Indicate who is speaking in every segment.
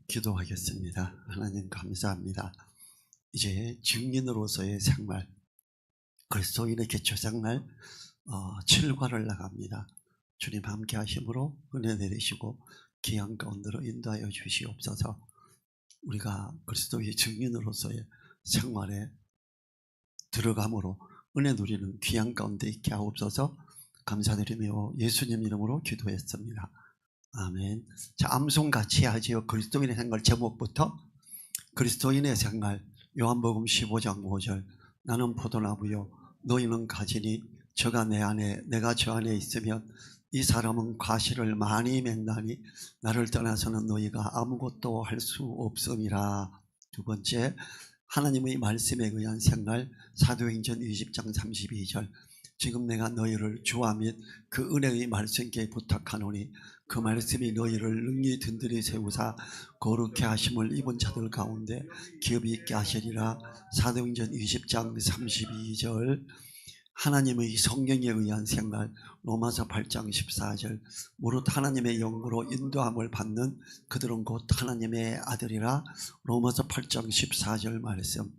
Speaker 1: 기도하겠습니다. 하나님 감사합니다. 이제 증인으로서의 생활, 그리스도인의 개처 생활 7과를 나갑니다. 주님 함께 하심으로 은혜 내리시고 귀한 가운데로 인도하여 주시옵소서. 우리가 그리스도의 증인으로서의 생활에 들어감으로 은혜 누리는 귀한 가운데 있게 하옵소서. 감사드리며 예수님 이름으로 기도했습니다. 아멘. 자, 암송 같이 하지요. 그리스도인의 생활 제목부터. 그리스도인의 생활, 요한복음 15장 5절. 나는 포도나무요 너희는 가지니 저가 내 안에 내가 저 안에 있으면 이 사람은 과실을 많이 맺나니 나를 떠나서는 너희가 아무것도 할 수 없음이라. 두 번째, 하나님의 말씀에 의한 생활, 사도행전 20장 32절. 지금 내가 너희를 주와 및 그 은혜의 말씀께 부탁하노니 그 말씀이 너희를 능히 든든히 세우사 거룩해 하심을 입은 자들 가운데 기업이 있게 하시리라. 사도행전 20장 32절. 하나님의 성령에 의한 생활, 로마서 8장 14절. 무릇 하나님의 영으로 인도함을 받는 그들은 곧 하나님의 아들이라. 로마서 8장 14절 말씀.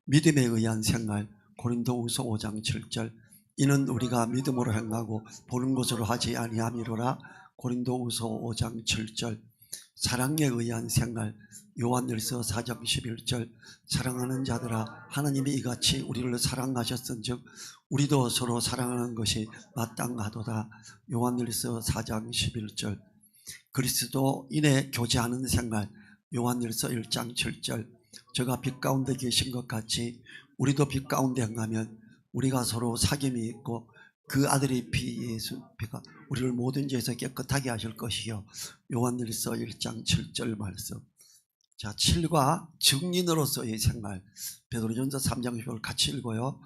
Speaker 1: 믿음에 의한 생활, 고린도후서 5장 7절. 이는 우리가 믿음으로 행하고 보는 것으로 하지 아니함이로라. 고린도후서 5장 7절. 사랑에 의한 생활, 요한일서 4장 11절. 사랑하는 자들아 하나님이 이같이 우리를 사랑하셨은즉 우리도 서로 사랑하는 것이 마땅하도다. 요한일서 4장 11절. 그리스도인의 교제하는 생활, 요한일서 1장 7절. 저가 빛 가운데 계신 것 같이 우리도 빛 가운데 행하면 우리가 서로 사귐이 있고 그 아들의 피 예수 피가 우리를 모든 죄에서 깨끗하게 하실 것이요. 요한일서 1장 7절 말씀. 자, 7과 증인으로서의 생활, 베드로전서 3장 10절 같이 읽어요.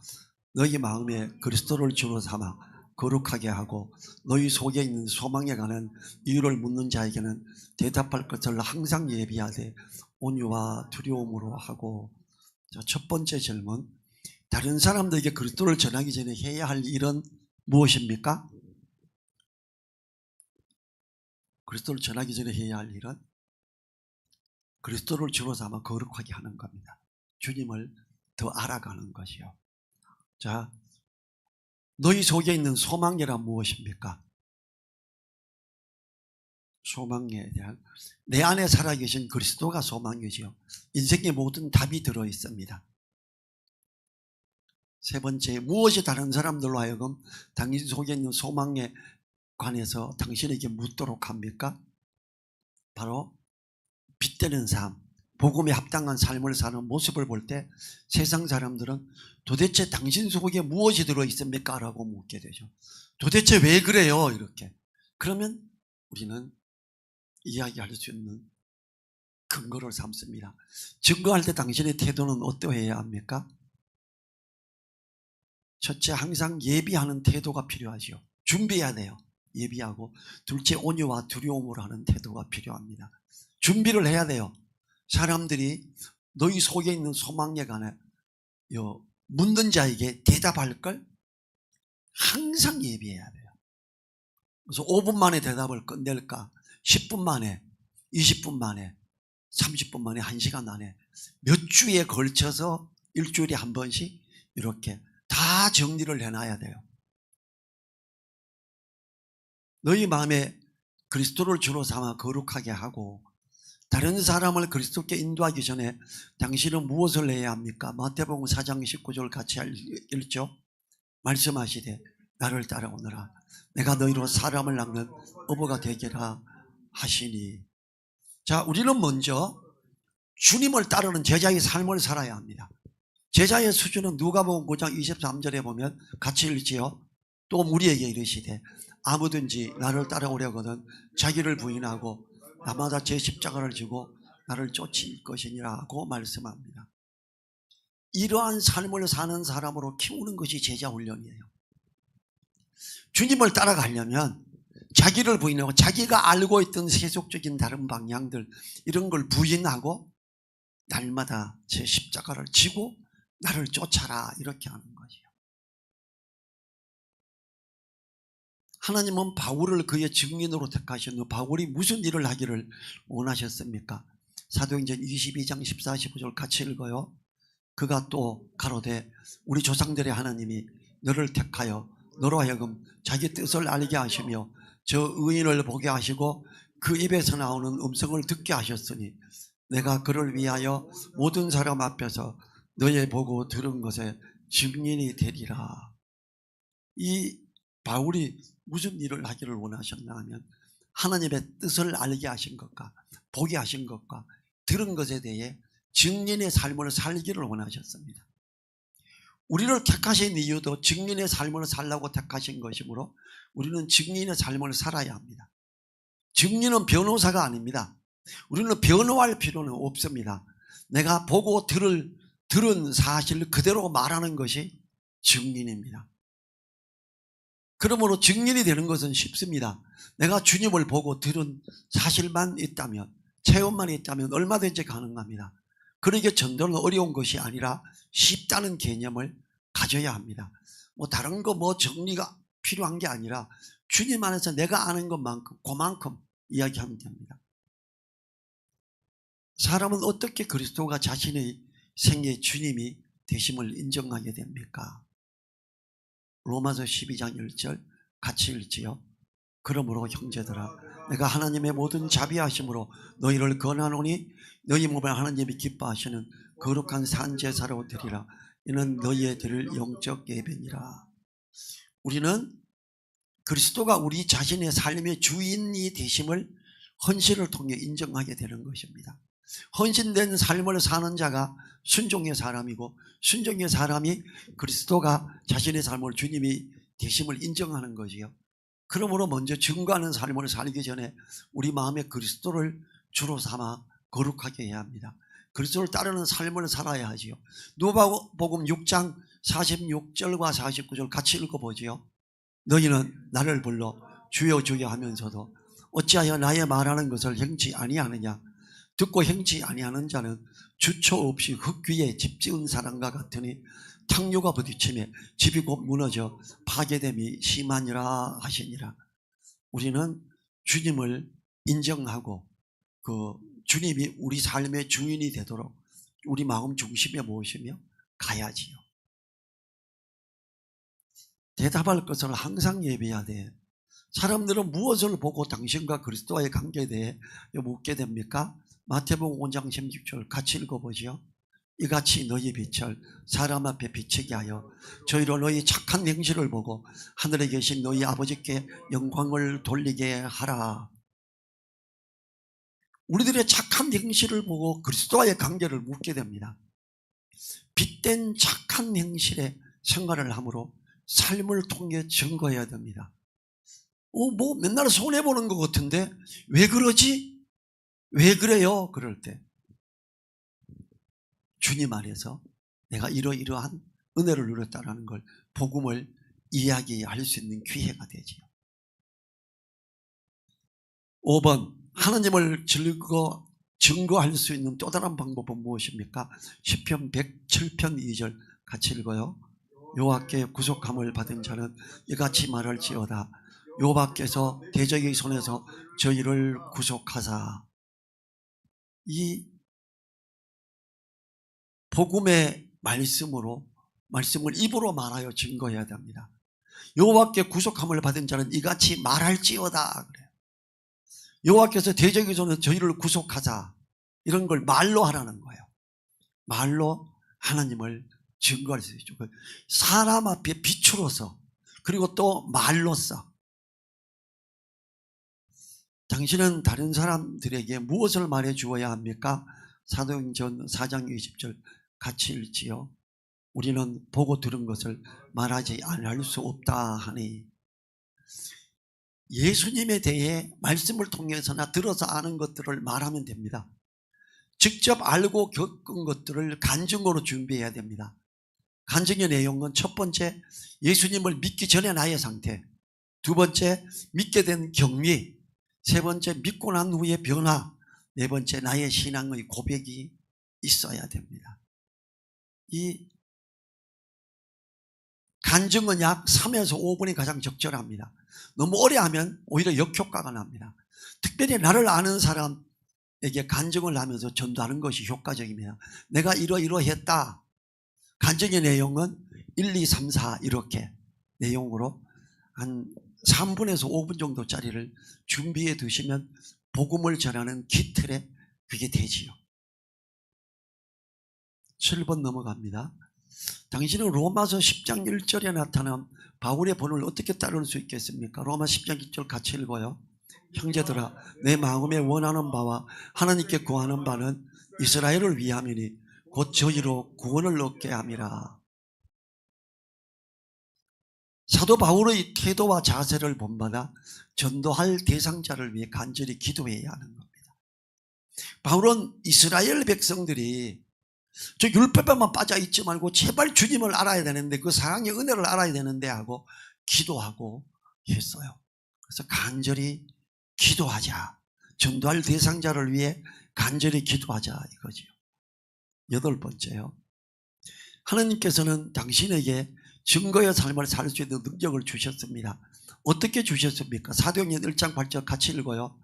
Speaker 1: 너희 마음에 그리스도를 주로 삼아 거룩하게 하고 너희 속에 있는 소망에 관한 이유를 묻는 자에게는 대답할 것을 항상 예비하되 온유와 두려움으로 하고. 자, 첫 번째 질문, 다른 사람들에게 그리스도를 전하기 전에 해야 할 일은 무엇입니까? 그리스도를 전하기 전에 해야 할 일은 그리스도를 주로 삼아 거룩하게 하는 겁니다. 주님을 더 알아가는 것이요. 자, 너희 속에 있는 소망이란 무엇입니까? 소망에 대한, 내 안에 살아계신 그리스도가 소망이지요. 인생의 모든 답이 들어있습니다. 세 번째, 무엇이 다른 사람들로 하여금 당신 속에 있는 소망에 관해서 당신에게 묻도록 합니까? 바로 빛되는 삶, 복음에 합당한 삶을 사는 모습을 볼 때 세상 사람들은 도대체 당신 속에 무엇이 들어있습니까? 라고 묻게 되죠. 도대체 왜 그래요? 이렇게. 그러면 우리는 이야기할 수 있는 근거를 삼습니다. 증거할 때 당신의 태도는 어떠해야 합니까? 첫째, 항상 예비하는 태도가 필요하죠. 준비해야 돼요. 예비하고. 둘째, 온유와 두려움으로 하는 태도가 필요합니다. 준비를 해야 돼요. 사람들이 너희 속에 있는 소망에 관해 묻는 자에게 대답할 걸 항상 예비해야 돼요. 그래서 5분 만에 대답을 끝낼까? 10분 만에, 20분 만에, 30분 만에, 1시간 안에 몇 주에 걸쳐서 일주일에 한 번씩 이렇게 다 정리를 해놔야 돼요. 너희 마음에 그리스도를 주로 삼아 거룩하게 하고 다른 사람을 그리스도께 인도하기 전에 당신은 무엇을 해야 합니까? 마태복음 4장 19절 같이 읽죠. 말씀하시되 나를 따라오너라 내가 너희로 사람을 낚는 어부가 되게라 하시니. 자, 우리는 먼저 주님을 따르는 제자의 삶을 살아야 합니다. 제자의 수준은 누가복음 9장 23절에 보면 같이 읽지요. 또 우리에게 이르시되 아무든지 나를 따라오려거든 자기를 부인하고 나마다 제 십자가를 지고 나를 쫓을 것이니라고 말씀합니다. 이러한 삶을 사는 사람으로 키우는 것이 제자 훈련이에요. 주님을 따라가려면 자기를 부인하고 자기가 알고 있던 세속적인 다른 방향들 이런 걸 부인하고 날마다 제 십자가를 지고 나를 쫓아라 이렇게 하는 거죠. 하나님은 바울을 그의 증인으로 택하셨는데 바울이 무슨 일을 하기를 원하셨습니까? 사도행전 22장 14, 15절 같이 읽어요. 그가 또 가로되 우리 조상들의 하나님이 너를 택하여 너로 하여금 자기 뜻을 알게 하시며 저 의인을 보게 하시고 그 입에서 나오는 음성을 듣게 하셨으니 내가 그를 위하여 모든 사람 앞에서 너의 보고 들은 것에 증인이 되리라. 이 바울이 무슨 일을 하기를 원하셨나 하면 하나님의 뜻을 알게 하신 것과 보게 하신 것과 들은 것에 대해 증인의 삶을 살기를 원하셨습니다. 우리를 택하신 이유도 증인의 삶을 살라고 택하신 것이므로 우리는 증인의 삶을 살아야 합니다. 증인은 변호사가 아닙니다. 우리는 변호할 필요는 없습니다. 내가 보고 들은 사실 그대로 말하는 것이 증인입니다. 그러므로 증인이 되는 것은 쉽습니다. 내가 주님을 보고 들은 사실만 있다면, 체험만 있다면 얼마든지 가능합니다. 그러기에 전도는 어려운 것이 아니라 쉽다는 개념을 가져야 합니다. 다른 거 정리가 필요한 게 아니라 주님 안에서 내가 아는 것만큼 그만큼 이야기하면 됩니다. 사람은 어떻게 그리스도가 자신의 생애의 주님이 되심을 인정하게 됩니까? 로마서 12장 1절 같이 읽지요. 그러므로 형제들아 내가 하나님의 모든 자비하심으로 너희를 권하노니 너희 몸을 하나님이 기뻐하시는 거룩한 산제사로 드리라. 이는 너희의 드릴 영적 예배니라. 우리는 그리스도가 우리 자신의 삶의 주인이 되심을 헌신을 통해 인정하게 되는 것입니다. 헌신된 삶을 사는 자가 순종의 사람이고 순종의 사람이 그리스도가 자신의 삶을 주님이 되심을 인정하는 거지요. 그러므로 먼저 증거하는 삶을 살기 전에 우리 마음에 그리스도를 주로 삼아 거룩하게 해야 합니다. 그리스도를 따르는 삶을 살아야 하지요. 누가복음 6장 46절과 49절 같이 읽어보지요. 너희는 나를 불러 주여 주여 하면서도 어찌하여 나의 말하는 것을 행치 아니하느냐. 듣고 행치 아니하는 자는 주초 없이 흙 위에 집 지은 사람과 같으니 탕류가 부딪히며 집이 곧 무너져 파괴됨이 심하니라 하시니라. 우리는 주님을 인정하고 그 주님이 우리 삶의 주인이 되도록 우리 마음 중심에 모시며 가야지요. 대답할 것을 항상 예비해야 돼. 사람들은 무엇을 보고 당신과 그리스도와의 관계에 대해 묻게 됩니까? 마태복음 5장 16절 같이 읽어보죠. 이같이 너희 빛을 사람 앞에 비치게 하여 저희로 너희 착한 행실을 보고 하늘에 계신 너희 아버지께 영광을 돌리게 하라. 우리들의 착한 행실을 보고 그리스도와의 관계를 묻게 됩니다. 빛된 착한 행실의 생활을 함으로 삶을 통해 증거해야 됩니다. 맨날 손해보는 것 같은데 왜 그러지? 왜 그래요? 그럴 때 주님 안에서 내가 이러이러한 은혜를 누렸다는 걸 복음을 이야기할 수 있는 기회가 되지요. 5번 하나님을 증거할 수 있는 또 다른 방법은 무엇입니까? 시편 107편 2절 같이 읽어요. 여호와께 구속함을 받은 자는 이같이 말할지어다. 여호와께서 대적의 손에서 저희를 구속하사. 이 복음의 말씀을 입으로 말하여 증거해야 됩니다. 여호와께 구속함을 받은 자는 이같이 말할지어다 그래요. 여호와께서 대적의 손에서 저희를 구속하자. 이런 걸 말로 하라는 거예요. 말로 하나님을 증거할 수 있죠. 사람 앞에 빛으로서 그리고 또 말로써. 당신은 다른 사람들에게 무엇을 말해 주어야 합니까? 사도행전 4장 20절 같이 읽지요. 우리는 보고 들은 것을 말하지 않을 수 없다 하니. 예수님에 대해 말씀을 통해서나 들어서 아는 것들을 말하면 됩니다. 직접 알고 겪은 것들을 간증으로 준비해야 됩니다. 간증의 내용은 첫 번째, 예수님을 믿기 전에 나의 상태. 두 번째, 믿게 된 경위. 세 번째, 믿고 난 후의 변화. 네 번째, 나의 신앙의 고백이 있어야 됩니다. 이 간증은 약 3에서 5분이 가장 적절합니다. 너무 오래 하면 오히려 역효과가 납니다. 특별히 나를 아는 사람, 간증을 하면서 전도하는 것이 효과적입니다. 내가 이러이러했다. 간증의 내용은 1, 2, 3, 4 이렇게 내용으로 한 3분에서 5분 정도짜리를 준비해 두시면 복음을 전하는 기틀에 그게 되지요. 7번 넘어갑니다. 당신은 로마서 10장 1절에 나타난 바울의 본을 어떻게 따를 수 있겠습니까? 로마 10장 1절 같이 읽어요. 형제들아, 내 마음에 원하는 바와 하나님께 구하는 바는 이스라엘을 위함이니 곧 저희로 구원을 얻게 함이라. 사도 바울의 태도와 자세를 본받아 전도할 대상자를 위해 간절히 기도해야 하는 겁니다. 바울은 이스라엘 백성들이 저 율법에만 빠져 있지 말고 제발 주님을 알아야 되는데, 그 사랑의 은혜를 알아야 되는데 하고 기도하고 했어요. 그래서 간절히 기도하자. 전도할 대상자를 위해 간절히 기도하자 이거지요. 8번째요. 하나님께서는 당신에게 증거의 삶을 살 수 있는 능력을 주셨습니다. 어떻게 주셨습니까? 사도행전 1장 8절 같이 읽어요.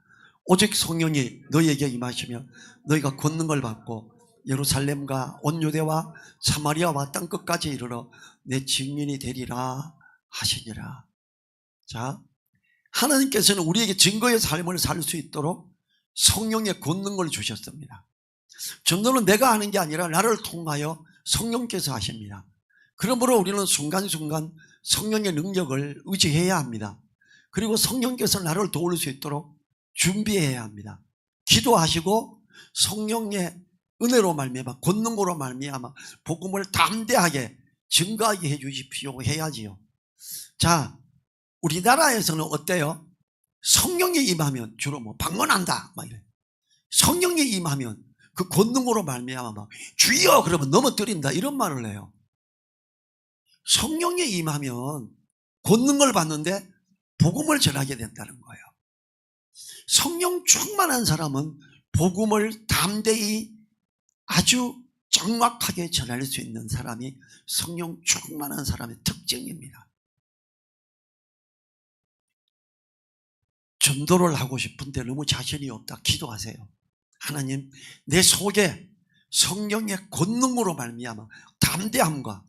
Speaker 1: 오직 성령이 너희에게 임하시면 너희가 권능을 받고 예루살렘과 온 유대와 사마리아와 땅끝까지 이르러 내 증인이 되리라 하시니라. 자, 하나님께서는 우리에게 증거의 삶을 살 수 있도록 성령의 권능을 주셨습니다. 전도는 내가 하는 게 아니라 나를 통하여 성령께서 하십니다. 그러므로 우리는 순간순간 성령의 능력을 의지해야 합니다. 그리고 성령께서 나를 도울 수 있도록 준비해야 합니다. 기도하시고 성령의 은혜로 말미암아 권능으로 말미암아 복음을 담대하게 증거하게 해 주십시오 해야지요. 자, 우리나라에서는 어때요? 성령이 임하면 주로 뭐 방언한다 막 이래. 성령이 임하면 그 권능으로 말미암아 막 주여 그러면 넘어뜨린다 이런 말을 해요. 성령이 임하면 권능을 받는데 복음을 전하게 된다는 거예요. 성령 충만한 사람은 복음을 담대히 아주 정확하게 전할 수 있는 사람이 성령 충만한 사람의 특징입니다. 전도를 하고 싶은데 너무 자신이 없다. 기도하세요. 하나님, 내 속에 성령의 권능으로 말미암아 담대함과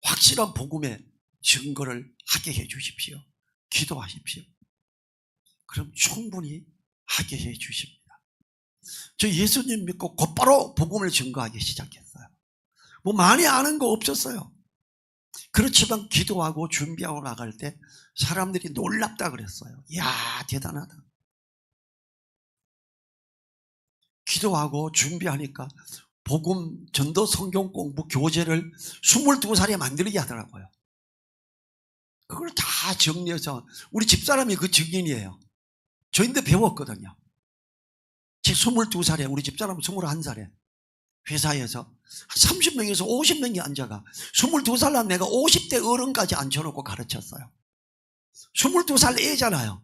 Speaker 1: 확실한 복음의 증거를 하게 해 주십시오. 기도하십시오. 그럼 충분히 하게 해 주십니다. 저 예수님 믿고 곧바로 복음을 증거하기 시작했어요. 뭐 많이 아는 거 없었어요. 그렇지만 기도하고 준비하고 나갈 때 사람들이 놀랍다 그랬어요. 이야, 대단하다. 기도하고 준비하니까 복음 전도 성경 공부 교재를 22살에 만들게 하더라고요. 그걸 다 정리해서 우리 집사람이 그 증인이에요. 저인데 배웠거든요. 제 22살에 우리 집사람은 21살에 회사에서 30명에서 50명이 앉아가 22살 난 내가 50대 어른까지 앉혀놓고 가르쳤어요. 22살 애잖아요.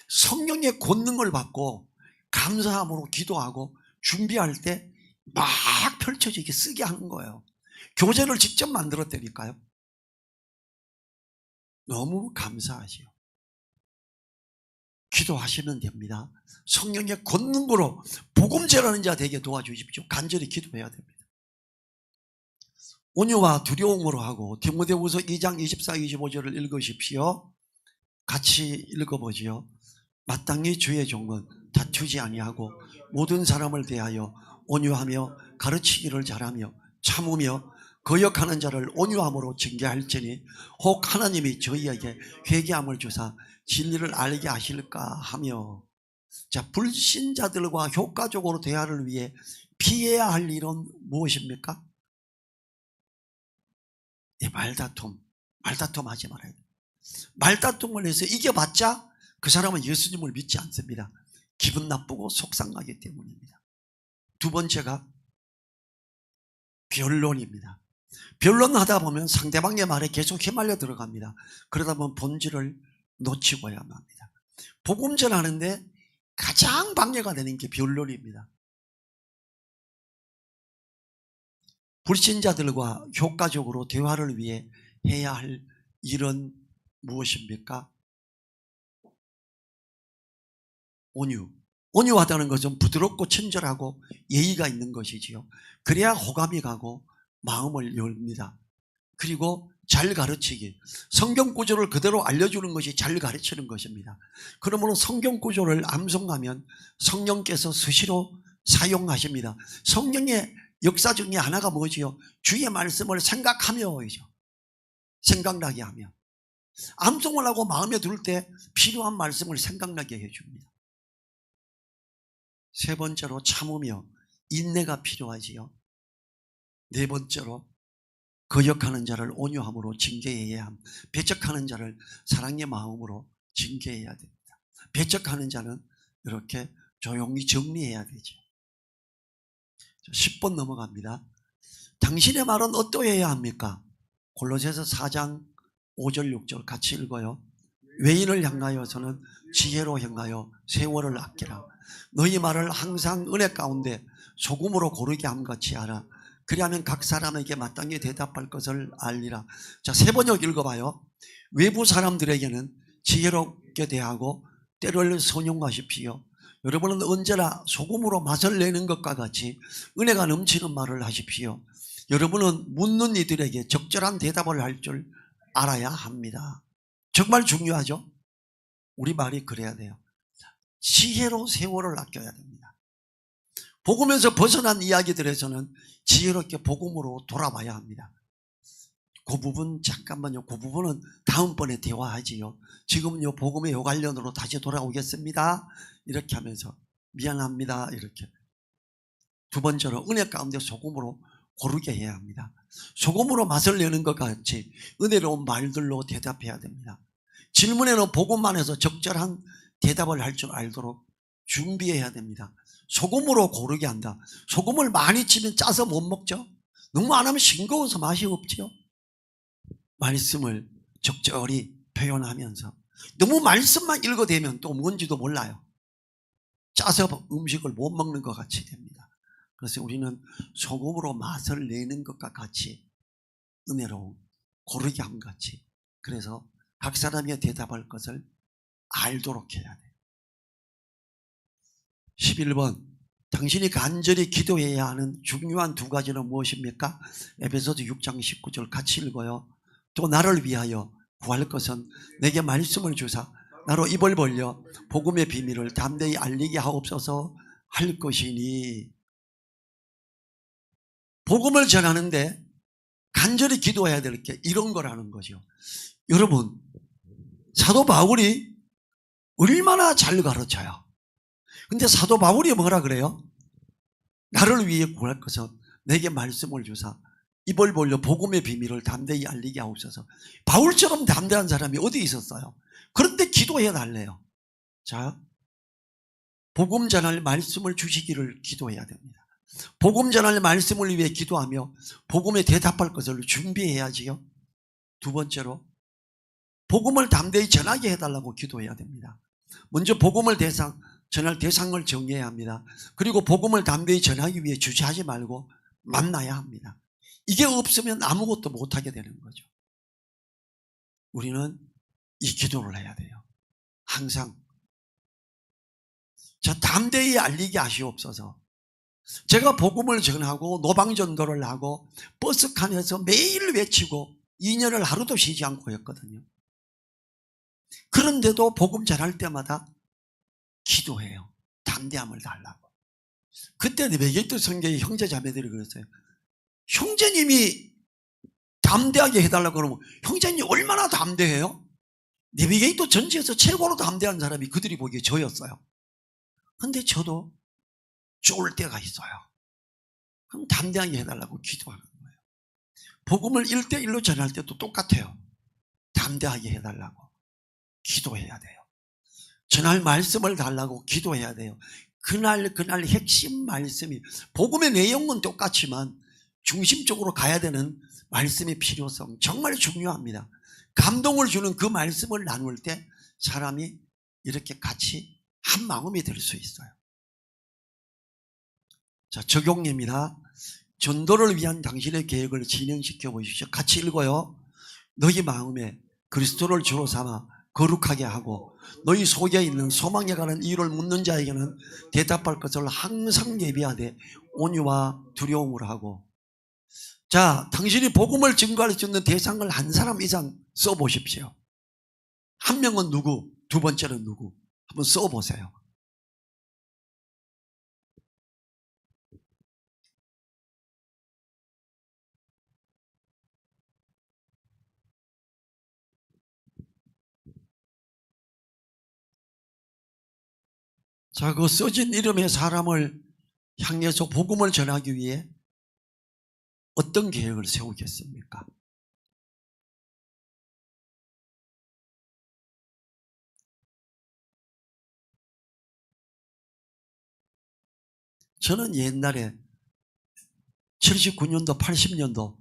Speaker 1: 성령의 권능을 받고 감사함으로 기도하고 준비할 때 막 펼쳐지게 쓰게 하는 거예요. 교재를 직접 만들었다니까요. 너무 감사하지요. 기도하시면 됩니다. 성령의 권능으로 복음 전하는 자 되게 도와주십시오. 간절히 기도해야 됩니다. 온유와 두려움으로 하고 디모데후서 2장 24, 25절을 읽으십시오. 같이 읽어보지요. 마땅히 주의 종은 다투지 아니하고 모든 사람을 대하여 온유하며 가르치기를 잘하며 참으며 거역하는 자를 온유함으로 징계할지니 혹 하나님이 저희에게 회개함을 주사 진리를 알게 하실까 하며. 자, 불신자들과 효과적으로 대화를 위해 피해야 할 일은 무엇입니까? 말다툼 하지 말아야 돼요. 말다툼을 해서 이겨봤자 그 사람은 예수님을 믿지 않습니다. 기분 나쁘고 속상하기 때문입니다. 두 번째가 변론입니다. 변론하다 보면 상대방의 말에 계속 휘말려 들어갑니다. 그러다 보면 본질을 놓치고야만 합니다. 복음 전하는데 가장 방해가 되는 게 변론입니다. 불신자들과 효과적으로 대화를 위해 해야 할 일은 무엇입니까? 온유. 온유하다는 것은 부드럽고 친절하고 예의가 있는 것이지요. 그래야 호감이 가고 마음을 열립니다. 그리고 잘 가르치기. 성경 구조를 그대로 알려주는 것이 잘 가르치는 것입니다. 그러므로 성경 구조를 암송하면 성령께서 수시로 사용하십니다. 성령의 역사 중에 하나가 뭐지요? 주의 말씀을 생각하며이죠. 생각나게 하며. 암송을 하고 마음에 둘 때 필요한 말씀을 생각나게 해줍니다. 세 번째로 참으며 인내가 필요하지요. 네 번째로 거역하는 자를 온유함으로 징계해야 함. 배척하는 자를 사랑의 마음으로 징계해야 됩니다. 배척하는 자는 이렇게 조용히 정리해야 되죠. 10번 넘어갑니다. 당신의 말은 어떠해야 합니까? 골로새서 4장 5절 6절 같이 읽어요. 외인을 향하여서는 지혜로 행하여 세월을 아끼라. 너희 말을 항상 은혜 가운데 소금으로 고르게 함같이 하라. 그리하면 각 사람에게 마땅히 대답할 것을 알리라. 자, 세 번역 읽어봐요. 외부 사람들에게는 지혜롭게 대하고 때를 선용하십시오. 여러분은 언제나 소금으로 맛을 내는 것과 같이 은혜가 넘치는 말을 하십시오. 여러분은 묻는 이들에게 적절한 대답을 할 줄 알아야 합니다. 정말 중요하죠? 우리 말이 그래야 돼요. 지혜로 세월을 아껴야 됩니다. 복음에서 벗어난 이야기들에서는 지혜롭게 복음으로 돌아와야 합니다. 그 부분 잠깐만요. 그 부분은 다음번에 대화하지요. 지금은 요 복음의 요 관련으로 다시 돌아오겠습니다. 이렇게 하면서 미안합니다. 이렇게. 두 번째로 은혜 가운데 소금으로 고르게 해야 합니다. 소금으로 맛을 내는 것 같이 은혜로운 말들로 대답해야 됩니다. 질문에는 복음만 해서 적절한 대답을 할 줄 알도록 준비해야 됩니다. 소금으로 고르게 한다. 소금을 많이 치면 짜서 못 먹죠. 너무 안 하면 싱거워서 맛이 없죠. 말씀을 적절히 표현하면서 너무 말씀만 읽어대면 또 뭔지도 몰라요. 짜서 음식을 못 먹는 것 같이 됩니다. 그래서 우리는 소금으로 맛을 내는 것과 같이 은혜로 고르게 함 같이, 그래서 각 사람이 대답할 것을 알도록 해야 돼요. 11번, 당신이 간절히 기도해야 하는 중요한 두 가지는 무엇입니까? 에베소서 6장 19절 같이 읽어요. 또 나를 위하여 구할 것은 내게 말씀을 주사 나로 입을 벌려 복음의 비밀을 담대히 알리게 하옵소서 할 것이니. 복음을 전하는데 간절히 기도해야 될 게 이런 거라는 거죠. 여러분, 사도 바울이 얼마나 잘 가르쳐요. 근데 사도 바울이 뭐라 그래요? 나를 위해 구할 것은 내게 말씀을 주사 입을 벌려 복음의 비밀을 담대히 알리게 하옵소서. 바울처럼 담대한 사람이 어디 있었어요? 그런데 기도해 달래요. 자, 복음 전할 말씀을 주시기를 기도해야 됩니다. 복음 전할 말씀을 위해 기도하며 복음에 대답할 것을 준비해야지요. 두 번째로, 복음을 담대히 전하게 해달라고 기도해야 됩니다. 먼저 복음을 전할 대상을 정해야 합니다. 그리고 복음을 담대히 전하기 위해 주저하지 말고 만나야 합니다. 이게 없으면 아무것도 못하게 되는 거죠. 우리는 이 기도를 해야 돼요. 항상. 자, 담대히 알리게 하시옵소서. 제가 복음을 전하고 노방전도를 하고 버스칸에서 매일 외치고 2년을 하루도 쉬지 않고 했거든요. 그런데도 복음 전할 때마다 기도해요. 담대함을 달라고. 그때 외계도 성경의 형제 자매들이 그랬어요. 형제님이 담대하게 해달라고 그러면 형제님 얼마나 담대해요? 내비게이터 전지에서 최고로 담대한 사람이 그들이 보기에 저였어요. 근데 저도 쫄 때가 있어요. 그럼 담대하게 해달라고 기도하는 거예요. 복음을 1대1로 전할 때도 똑같아요. 담대하게 해달라고 기도해야 돼요. 전할 말씀을 달라고 기도해야 돼요. 그날 핵심 말씀이, 복음의 내용은 똑같지만 중심적으로 가야 되는 말씀의 필요성 정말 중요합니다. 감동을 주는 그 말씀을 나눌 때 사람이 이렇게 같이 한 마음이 될 수 있어요. 자, 적용입니다. 전도를 위한 당신의 계획을 진행시켜 보십시오. 같이 읽어요. 너희 마음에 그리스도를 주로 삼아 거룩하게 하고 너희 속에 있는 소망에 관한 이유를 묻는 자에게는 대답할 것을 항상 예비하되 온유와 두려움으로 하고. 자, 당신이 복음을 증거할 수 있는 대상을 한 사람 이상 써보십시오. 한 명은 누구, 두 번째는 누구, 한번 써보세요. 자, 그 써진 이름의 사람을 향해서 복음을 전하기 위해 어떤 계획을 세우겠습니까? 저는 옛날에 79년도, 80년도,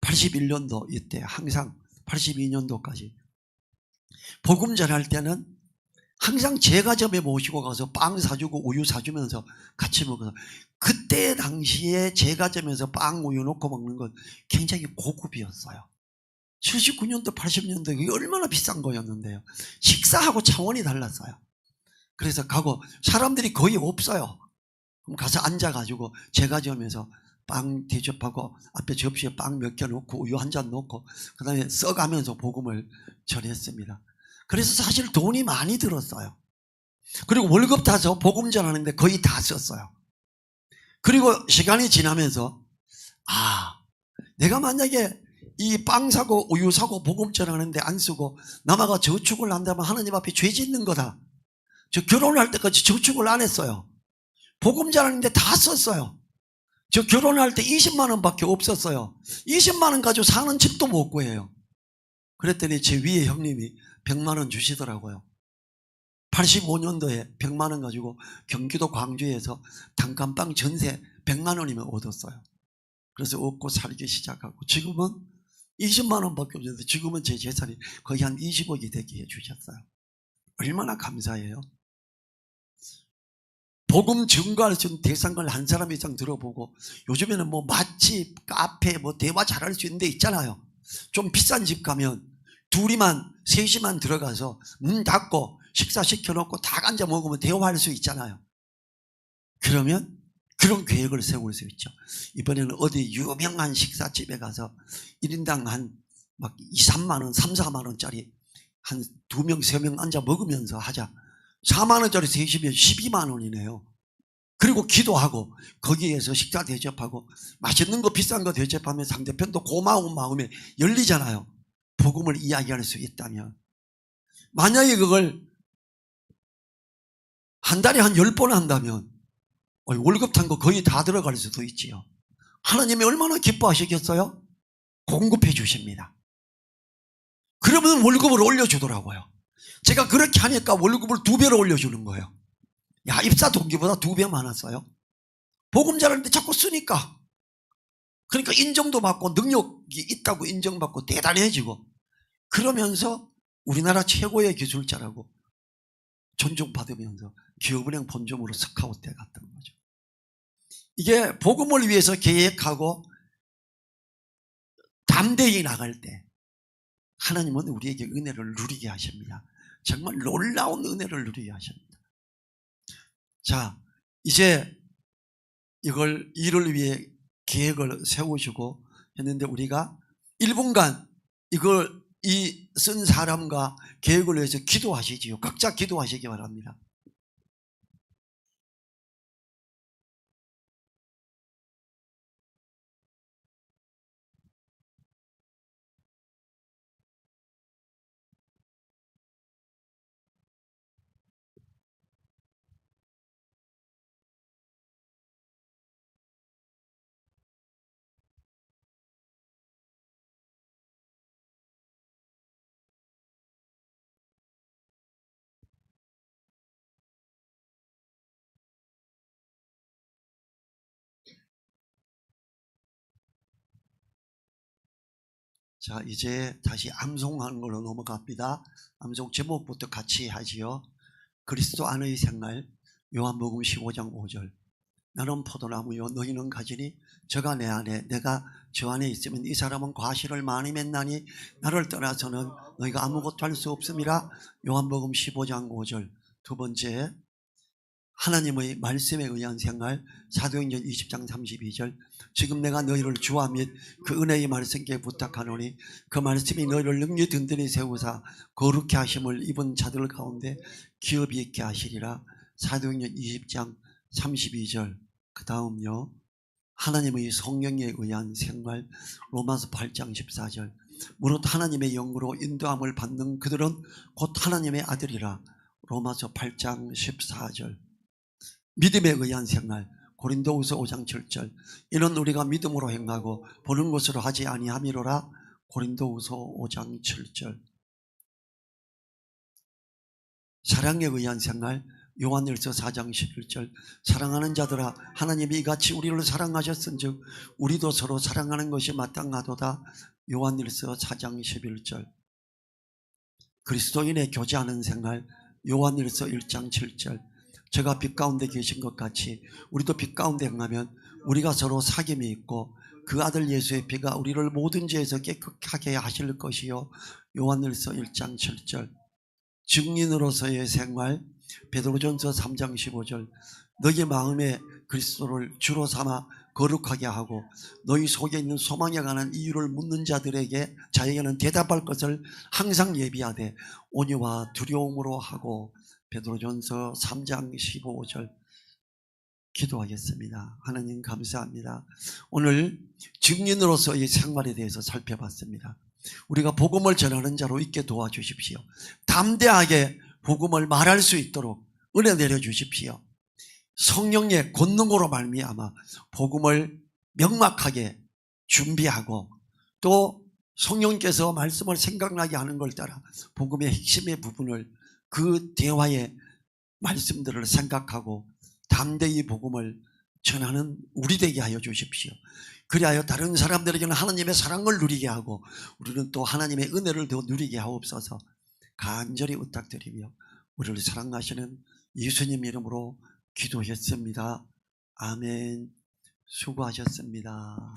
Speaker 1: 81년도 이때 항상 82년도까지 복음 전할 때는 항상 제과점에 모시고 가서 빵 사주고 우유 사주면서 같이 먹어서, 그때 당시에 제과점에서 빵 우유 넣고 먹는 건 굉장히 고급이었어요. 79년도 80년도 이게 얼마나 비싼 거였는데요. 식사하고 차원이 달랐어요. 그래서 가고 사람들이 거의 없어요. 그럼 가서 앉아가지고 제과점에서 빵 대접하고 앞에 접시에 빵 몇 개 넣고 우유 한 잔 넣고 그 다음에 써가면서 복음을 전했습니다. 그래서 사실 돈이 많이 들었어요. 그리고 월급 타서 복음 전하는데 거의 다 썼어요. 그리고 시간이 지나면서 내가 만약에 이 빵 사고 우유 사고 복음 전하는데 안 쓰고 남아가 저축을 한다면 하나님 앞에 죄 짓는 거다. 저 결혼할 때까지 저축을 안 했어요. 복음 전하는데 다 썼어요. 저 결혼할 때 20만 원밖에 없었어요. 20만 원 가지고 사는 집도 못 구해요. 그랬더니 제 위에 형님이 100만 원 주시더라고요. 85년도에 100만 원 가지고 경기도 광주에서 단칸방 전세 100만 원이면 얻었어요. 그래서 얻고 살기 시작하고 지금은 20만 원밖에 없는데 지금은 제 재산이 거의 한 20억이 되게 해주셨어요. 얼마나 감사해요. 복음 증거할 수 있는 대상을 한 사람 이상 들어보고, 요즘에는 뭐 맛집, 카페, 뭐 대화 잘할 수 있는 데 있잖아요. 좀 비싼 집 가면 둘이만, 셋이만 들어가서 문 닫고 식사 시켜놓고 다 앉아 먹으면 대화할 수 있잖아요. 그러면 그런 계획을 세울 수 있죠. 이번에는 어디 유명한 식사집에 가서 1인당 한 막 2, 3만 원, 3, 4만 원짜리 한 2명, 3명 앉아 먹으면서 하자. 4만 원짜리 셋이면 12만 원이네요. 그리고 기도하고 거기에서 식사 대접하고 맛있는 거 비싼 거 대접하면 상대편도 고마운 마음에 열리잖아요. 복음을 이야기할 수 있다면. 만약에 그걸 한 달에 한 10번 한다면 월급 탄 거 거의 다 들어갈 수도 있지요. 하나님이 얼마나 기뻐하시겠어요? 공급해 주십니다. 그러면 월급을 올려주더라고요. 제가 그렇게 하니까 월급을 2배로 올려주는 거예요. 야, 입사 동기보다 2배 많았어요. 복음 잘하는데 자꾸 쓰니까. 그러니까 인정도 받고 능력이 있다고 인정받고 대단해지고, 그러면서 우리나라 최고의 기술자라고 존중받으면서 기업은행 본점으로 스카웃돼 갔던 거죠. 이게 복음을 위해서 계획하고 담대히 나갈 때 하나님은 우리에게 은혜를 누리게 하십니다. 정말 놀라운 은혜를 누리게 하십니다. 자, 이제 이를 위해 계획을 세우시고 했는데 우리가 1분간 이 쓴 사람과 계획을 위해서 기도하시지요. 각자 기도하시기 바랍니다. 자, 이제 다시 암송하는 걸로 넘어갑니다. 암송 제목부터 같이 하지요. 그리스도 안의 생활, 요한복음 15장 5절. 나는 포도나무요 너희는 가지니 저가 내 안에 내가 저 안에 있으면 이 사람은 과실을 많이 맺나니 나를 떠나서는 너희가 아무것도 할 수 없음이라. 요한복음 15장 5절. 두 번째, 하나님의 말씀에 의한 생활. 사도행전 20장 32절. 지금 내가 너희를 주와 및 그 은혜의 말씀께 부탁하노니 그 말씀이 너희를 능히 든든히 세우사 거룩히 하심을 입은 자들 가운데 기업이 있게 하시리라. 사도행전 20장 32절. 그 다음요, 하나님의 성령에 의한 생활. 로마서 8장 14절. 무릇 하나님의 영으로 인도함을 받는 그들은 곧 하나님의 아들이라. 로마서 8장 14절. 믿음에 의한 생활. 고린도후서 5장 7절. 이는 우리가 믿음으로 행하고 보는 것으로 하지 아니함이로라. 고린도후서 5장 7절. 사랑에 의한 생활. 요한일서 4장 11절. 사랑하는 자들아 하나님이 이같이 우리를 사랑하셨은즉 우리도 서로 사랑하는 것이 마땅하도다. 요한일서 4장 11절. 그리스도인의 교제하는 생활. 요한일서 1장 7절. 제가 빛 가운데 계신 것 같이 우리도 빛 가운데 행하면 우리가 서로 사귐이 있고 그 아들 예수의 피가 우리를 모든 죄에서 깨끗하게 하실 것이요. 요한일서 1장 7절. 증인으로서의 생활. 베드로전서 3장 15절. 너희 마음에 그리스도를 주로 삼아 거룩하게 하고 너희 속에 있는 소망에 관한 이유를 묻는 자에게는 대답할 것을 항상 예비하되 온유와 두려움으로 하고. 베드로전서 3장 15절. 기도하겠습니다. 하나님 감사합니다. 오늘 증인으로서의 생활에 대해서 살펴봤습니다. 우리가 복음을 전하는 자로 있게 도와주십시오. 담대하게 복음을 말할 수 있도록 은혜 내려주십시오. 성령의 권능으로 말미암아 복음을 명확하게 준비하고 또 성령께서 말씀을 생각나게 하는 걸 따라 복음의 핵심의 부분을 그 대화의 말씀들을 생각하고 담대히 복음을 전하는 우리 되게 하여 주십시오. 그리하여 다른 사람들에게는 하나님의 사랑을 누리게 하고 우리는 또 하나님의 은혜를 더 누리게 하옵소서. 간절히 부탁드리며 우리를 사랑하시는 예수님 이름으로 기도했습니다. 아멘. 수고하셨습니다.